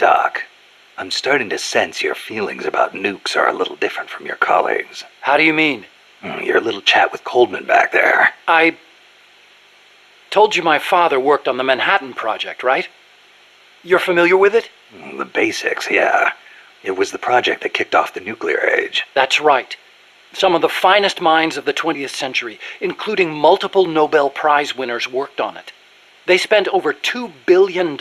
Doc, I'm starting to sense your feelings about nukes are a little different from your colleagues. How do you mean? Your little chat with Coldman back there. I told you my father worked on the Manhattan Project, right? You're familiar with it? The basics, yeah. It was the project that kicked off the nuclear age. That's right. Some of the finest minds of the 20th century, including multiple Nobel Prize winners, worked on it. They spent over $2 billion,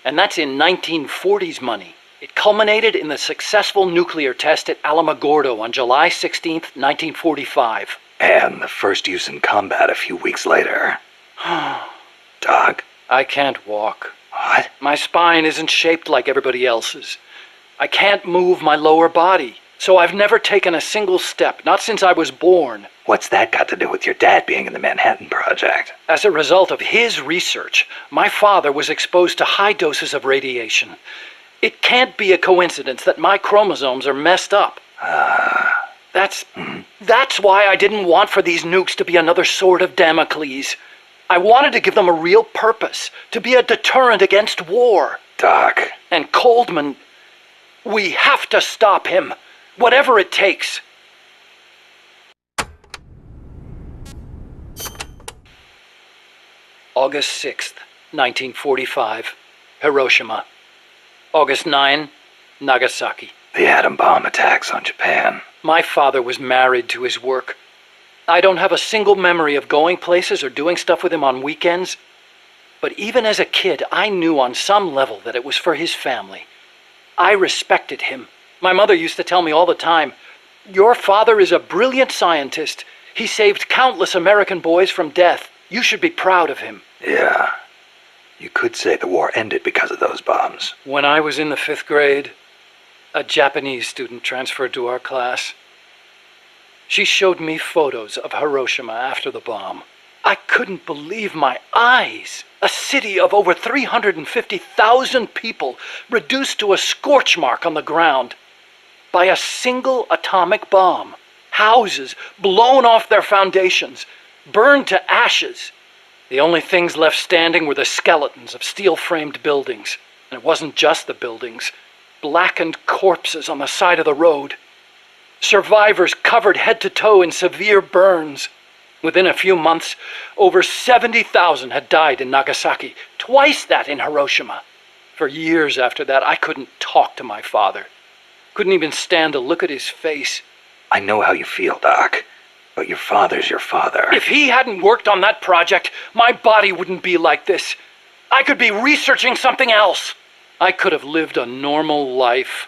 and that's in 1940s money. It culminated in the successful nuclear test at Alamogordo on July 16, 1945. And the first use in combat a few weeks later. Doc? I can't walk. What? My spine isn't shaped like everybody else's. I can't move my lower body, so I've never taken a single step, not since I was born. What's that got to do with your dad being in the Manhattan Project? As a result of his research, my father was exposed to high doses of radiation. It can't be a coincidence that my chromosomes are messed up. That's why I didn't want for these nukes to be another sword of Damocles. I wanted to give them a real purpose, to be a deterrent against war. Doc. And Coldman, we have to stop him, whatever it takes. August 6th, 1945, Hiroshima. August 9, Nagasaki. The atom bomb attacks on Japan. My father was married to his work. I don't have a single memory of going places or doing stuff with him on weekends. But even as a kid, I knew on some level that it was for his family. I respected him. My mother used to tell me all the time, "Your father is a brilliant scientist. He saved countless American boys from death. You should be proud of him." Yeah. You could say the war ended because of those bombs. When I was in the 5th grade, a Japanese student transferred to our class. She showed me photos of Hiroshima after the bomb. I couldn't believe my eyes. A city of over 350,000 people reduced to a scorch mark on the ground by a single atomic bomb. Houses blown off their foundations, burned to ashes. The only things left standing were the skeletons of steel-framed buildings. And it wasn't just the buildings. Blackened corpses on the side of the road. Survivors covered head to toe in severe burns. Within a few months, over 70,000 had died in Nagasaki, twice that in Hiroshima. For years after that, I couldn't talk to my father. Couldn't even stand to look at his face. I know how you feel, Doc. But your father's your father. If he hadn't worked on that project, my body wouldn't be like this. I could be researching something else. I could have lived a normal life.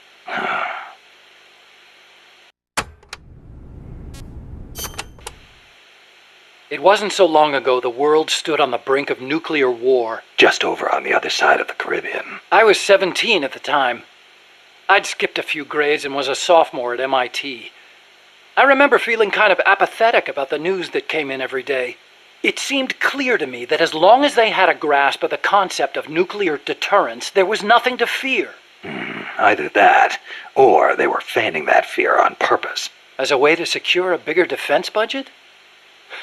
It wasn't so long ago the world stood on the brink of nuclear war. Just over on the other side of the Caribbean. I was 17 at the time. I'd skipped a few grades and was a sophomore at MIT. I remember feeling kind of apathetic about the news that came in every day. It seemed clear to me that as long as they had a grasp of the concept of nuclear deterrence, there was nothing to fear. Either that, or they were fanning that fear on purpose. As a way to secure a bigger defense budget?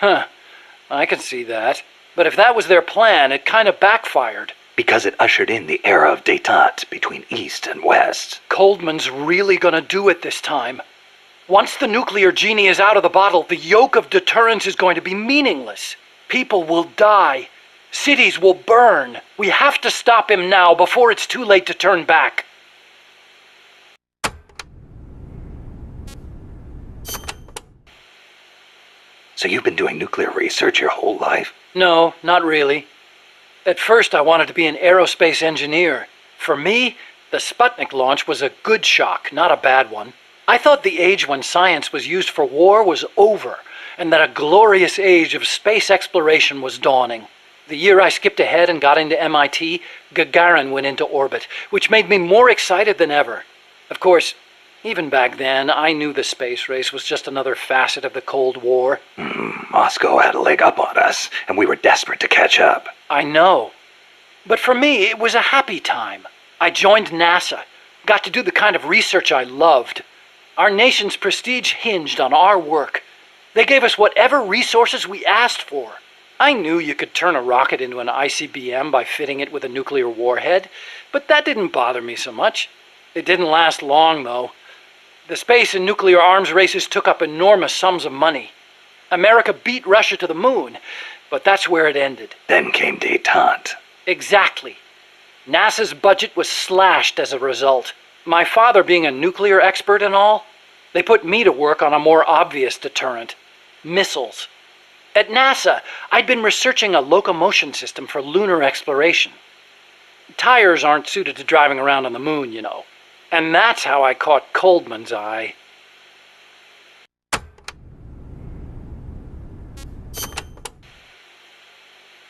I can see that. But if that was their plan, it kind of backfired. Because it ushered in the era of détente between East and West. Coldman's really gonna do it this time. Once the nuclear genie is out of the bottle, the yoke of deterrence is going to be meaningless. People will die. Cities will burn. We have to stop him now before it's too late to turn back. So you've been doing nuclear research your whole life? No, not really. At first I wanted to be an aerospace engineer. For me, the Sputnik launch was a good shock, not a bad one. I thought the age when science was used for war was over, and that a glorious age of space exploration was dawning. The year I skipped ahead and got into MIT, Gagarin went into orbit, which made me more excited than ever. Of course, even back then, I knew the space race was just another facet of the Cold War. Moscow had a leg up on us, and we were desperate to catch up. I know. But for me, it was a happy time. I joined NASA, got to do the kind of research I loved. Our nation's prestige hinged on our work. They gave us whatever resources we asked for. I knew you could turn a rocket into an ICBM by fitting it with a nuclear warhead, but that didn't bother me so much. It didn't last long, though. The space and nuclear arms races took up enormous sums of money. America beat Russia to the moon, but that's where it ended. Then came détente. Exactly. NASA's budget was slashed as a result. My father being a nuclear expert and all, they put me to work on a more obvious deterrent: missiles. At NASA, I'd been researching a locomotion system for lunar exploration. Tires aren't suited to driving around on the moon, you know. And that's how I caught Coldman's eye.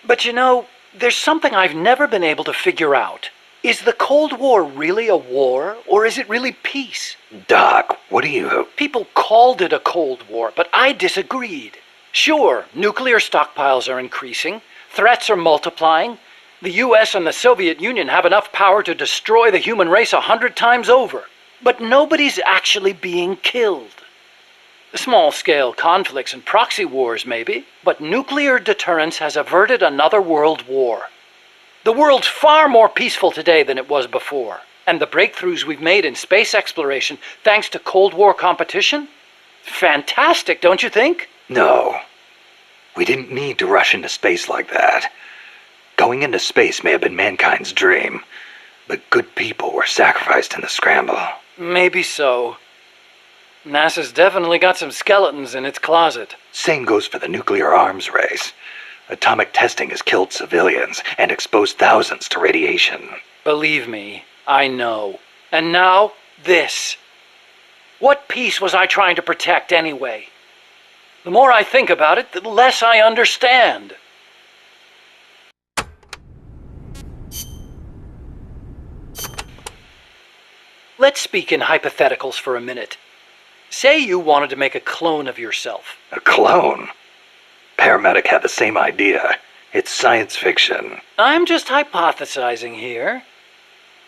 But you know, there's something I've never been able to figure out. Is the Cold War really a war, or is it really peace? Doc, what do you... People called it a Cold War, but I disagreed. Sure, nuclear stockpiles are increasing, threats are multiplying. The US and the Soviet Union have enough power to destroy the human race 100 times over. But nobody's actually being killed. Small-scale conflicts and proxy wars, maybe, but nuclear deterrence has averted another world war. The world's far more peaceful today than it was before, and the breakthroughs we've made in space exploration, thanks to Cold War competition? Fantastic, don't you think? No. We didn't need to rush into space like that. Going into space may have been mankind's dream, but good people were sacrificed in the scramble. Maybe so. NASA's definitely got some skeletons in its closet. Same goes for the nuclear arms race. Atomic testing has killed civilians and exposed thousands to radiation. Believe me, I know. And now, this. What peace was I trying to protect anyway? The more I think about it, the less I understand. Let's speak in hypotheticals for a minute. Say you wanted to make a clone of yourself. A clone? Paramedic had the same idea. It's science fiction. I'm just hypothesizing here.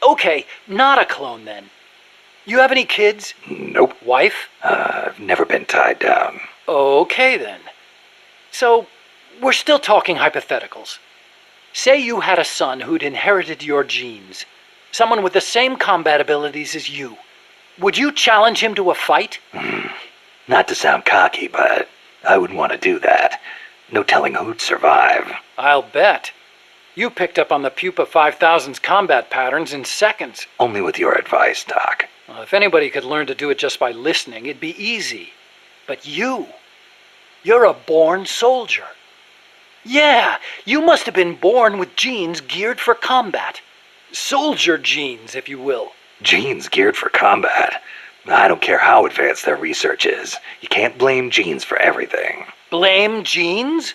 Okay, not a clone then. You have any kids? Nope. Wife? I've never been tied down. Okay then. So, we're still talking hypotheticals. Say you had a son who'd inherited your genes. Someone with the same combat abilities as you. Would you challenge him to a fight? Not to sound cocky, but I wouldn't want to do that. No telling who'd survive. I'll bet. You picked up on the Pupa 5000's combat patterns in seconds. Only with your advice, Doc. Well, if anybody could learn to do it just by listening, it'd be easy. But you're a born soldier. Yeah, you must have been born with genes geared for combat. Soldier genes, if you will. Genes geared for combat. I don't care how advanced their research is. You can't blame genes for everything. Blame genes?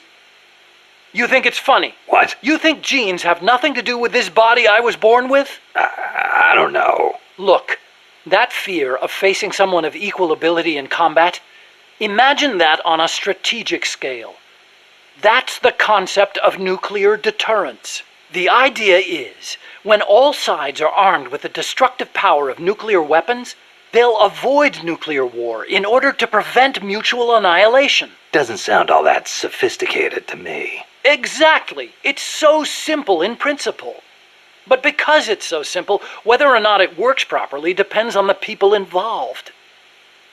You think it's funny? What? You think genes have nothing to do with this body I was born with? I don't know. Look, that fear of facing someone of equal ability in combat, imagine that on a strategic scale. That's the concept of nuclear deterrence. The idea is, when all sides are armed with the destructive power of nuclear weapons, they'll avoid nuclear war in order to prevent mutual annihilation. Doesn't sound all that sophisticated to me. Exactly. It's so simple in principle. But because it's so simple, whether or not it works properly depends on the people involved.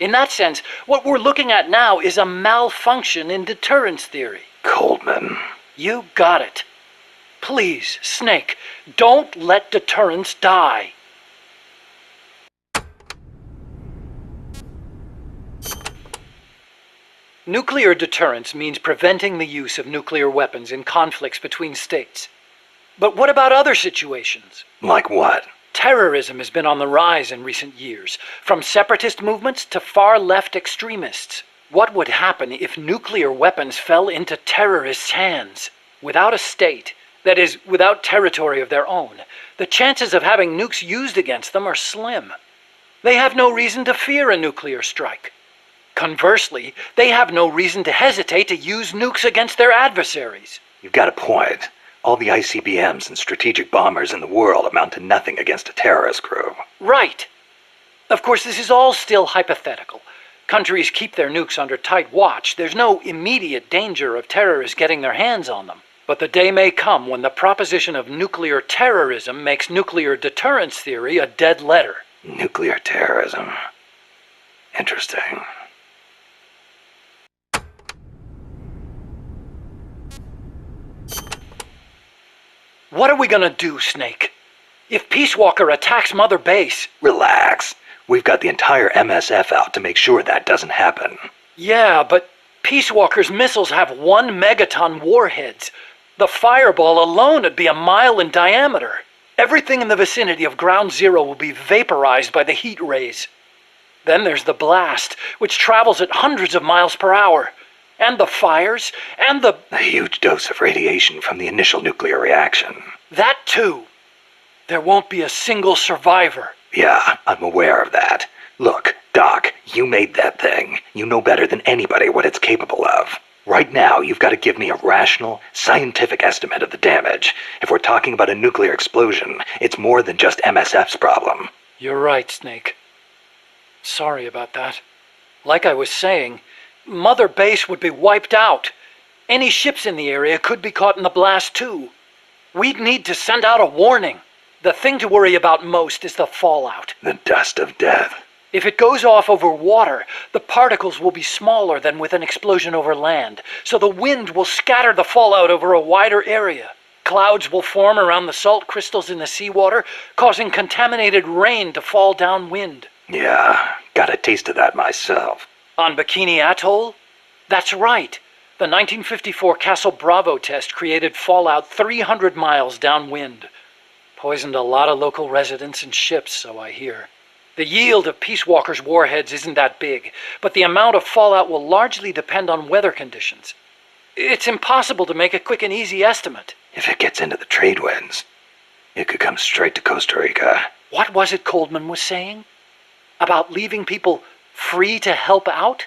In that sense, what we're looking at now is a malfunction in deterrence theory. Coldman. You got it. Please, Snake, don't let deterrence die. Nuclear deterrence means preventing the use of nuclear weapons in conflicts between states. But what about other situations? Like what? Terrorism has been on the rise in recent years, from separatist movements to far-left extremists. What would happen if nuclear weapons fell into terrorists' hands? Without a state, that is, without territory of their own, the chances of having nukes used against them are slim. They have no reason to fear a nuclear strike. Conversely, they have no reason to hesitate to use nukes against their adversaries. You've got a point. All the ICBMs and strategic bombers in the world amount to nothing against a terrorist group. Right. Of course, this is all still hypothetical. Countries keep their nukes under tight watch. There's no immediate danger of terrorists getting their hands on them. But the day may come when the proposition of nuclear terrorism makes nuclear deterrence theory a dead letter. Nuclear terrorism. Interesting. What are we gonna do, Snake? If Peace Walker attacks Mother Base... Relax. We've got the entire MSF out to make sure that doesn't happen. Yeah, but Peace Walker's missiles have 1 megaton warheads. The fireball alone would be a mile in diameter. Everything in the vicinity of Ground Zero will be vaporized by the heat rays. Then there's the blast, which travels at hundreds of miles per hour. And the fires, and the... A huge dose of radiation from the initial nuclear reaction. That too. There won't be a single survivor. Yeah, I'm aware of that. Look, Doc, you made that thing. You know better than anybody what it's capable of. Right now, you've got to give me a rational, scientific estimate of the damage. If we're talking about a nuclear explosion, it's more than just MSF's problem. You're right, Snake. Sorry about that. Like I was saying, Mother Base would be wiped out. Any ships in the area could be caught in the blast too. We'd need to send out a warning. The thing to worry about most is the fallout. The dust of death. If it goes off over water, the particles will be smaller than with an explosion over land, so the wind will scatter the fallout over a wider area. Clouds will form around the salt crystals in the seawater, causing contaminated rain to fall downwind. Yeah, got a taste of that myself. On Bikini Atoll? That's right. The 1954 Castle Bravo test created fallout 300 miles downwind. Poisoned a lot of local residents and ships, so I hear. The yield of Peace Walker's warheads isn't that big, but the amount of fallout will largely depend on weather conditions. It's impossible to make a quick and easy estimate. If it gets into the trade winds, it could come straight to Costa Rica. What was it Coldman was saying? About leaving people free to help out?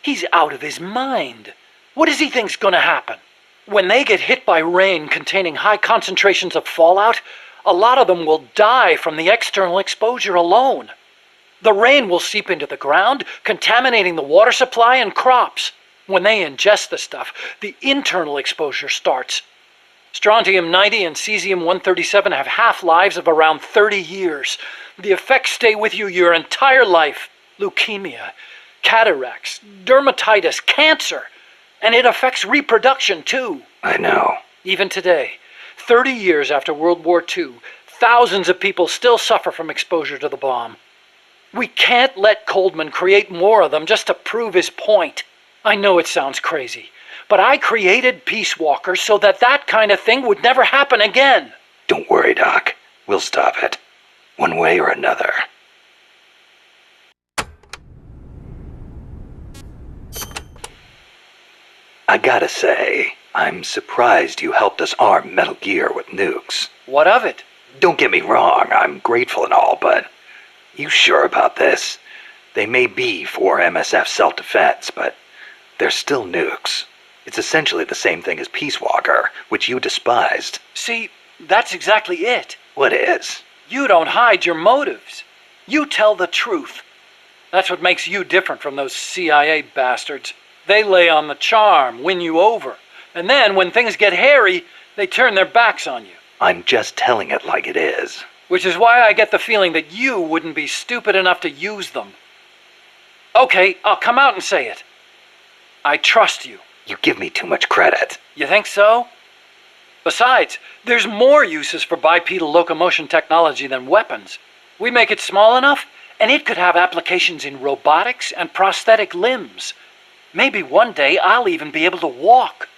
He's out of his mind. What does he think's gonna happen? When they get hit by rain containing high concentrations of fallout, a lot of them will die from the external exposure alone. The rain will seep into the ground, contaminating the water supply and crops. When they ingest the stuff, the internal exposure starts. Strontium-90 and cesium-137 have half-lives of around 30 years. The effects stay with you your entire life. Leukemia, cataracts, dermatitis, cancer. And it affects reproduction, too. I know. Even today, 30 years after World War II, thousands of people still suffer from exposure to the bomb. We can't let Coldman create more of them just to prove his point. I know it sounds crazy, but I created Peace Walker so that that kind of thing would never happen again. Don't worry, Doc. We'll stop it. One way or another. I gotta say, I'm surprised you helped us arm Metal Gear with nukes. What of it? Don't get me wrong, I'm grateful and all, but you sure about this? They may be for MSF self-defense, but they're still nukes. It's essentially the same thing as Peace Walker, which you despised. See, that's exactly it. What is? You don't hide your motives. You tell the truth. That's what makes you different from those CIA bastards. They lay on the charm, win you over. And then, when things get hairy, they turn their backs on you. I'm just telling it like it is. Which is why I get the feeling that you wouldn't be stupid enough to use them. Okay, I'll come out and say it. I trust you. You give me too much credit. You think so? Besides, there's more uses for bipedal locomotion technology than weapons. We make it small enough, and it could have applications in robotics and prosthetic limbs. Maybe one day I'll even be able to walk.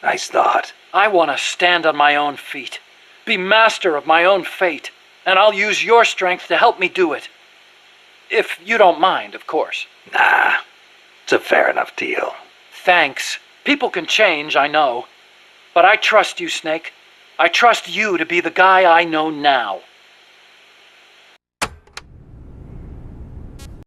Nice thought. I want to stand on my own feet, be master of my own fate, and I'll use your strength to help me do it. If you don't mind, of course. Nah, it's a fair enough deal. Thanks. People can change, I know. But I trust you, Snake. I trust you to be the guy I know now.